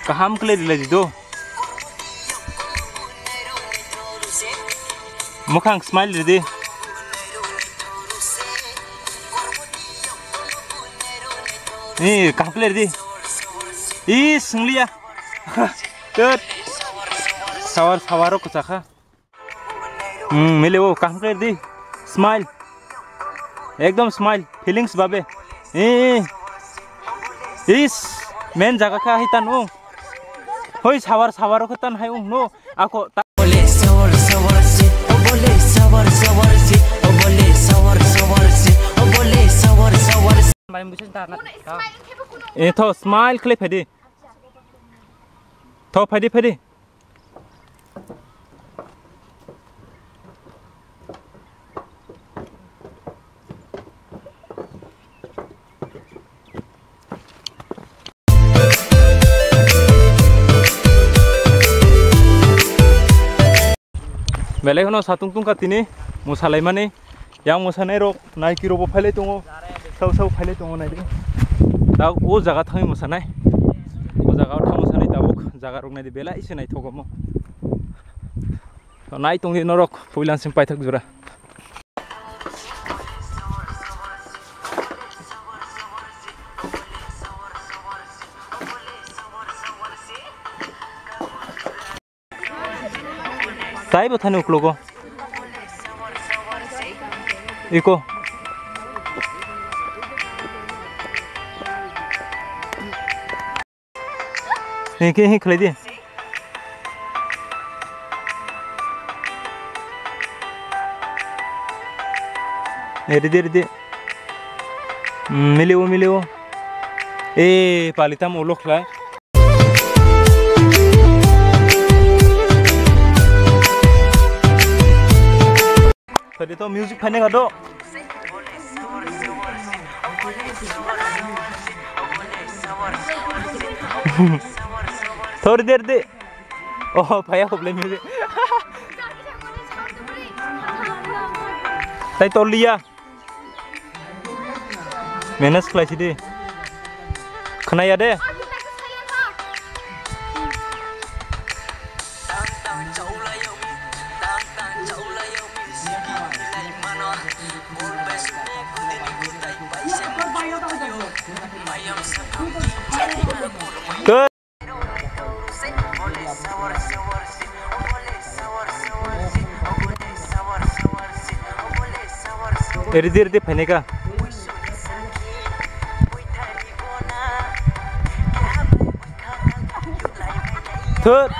Kaham clear lagi tu. Mukhang smile jadi. Ni kaham clear di. Ih senglia. Tut. Sawar ko cakha. मिले वो काम कर दी smile एकदम smile feelings बाबे इस मेन जगह का हिता नो होई सावर को तन है नो आको बोले सवर से बोले सवर से बोले सवर से बोले सवर से माय मुझे दाना ए तो स्माइल क्लिप है दी तो फेदी Belai kono satung tung katini musalai mane yang musanai rok naiki robo phale tungo sau phale tungo nai de da o jaga thangi musanai o jaga thang musanai tabuk jaga rok nai de bela ise nai thogomo to nai tung ni norok puilan sim paithak jura tai bethani uklogo iko ke hi khlai di ridi मिले ए पालिता मोलो खला Tadi tu music panik ada. Thodi der de. Oh, payah ko play music. Tai tolia. Menas kelas ini. Kena ya deh. Good. Erdi panika. Third.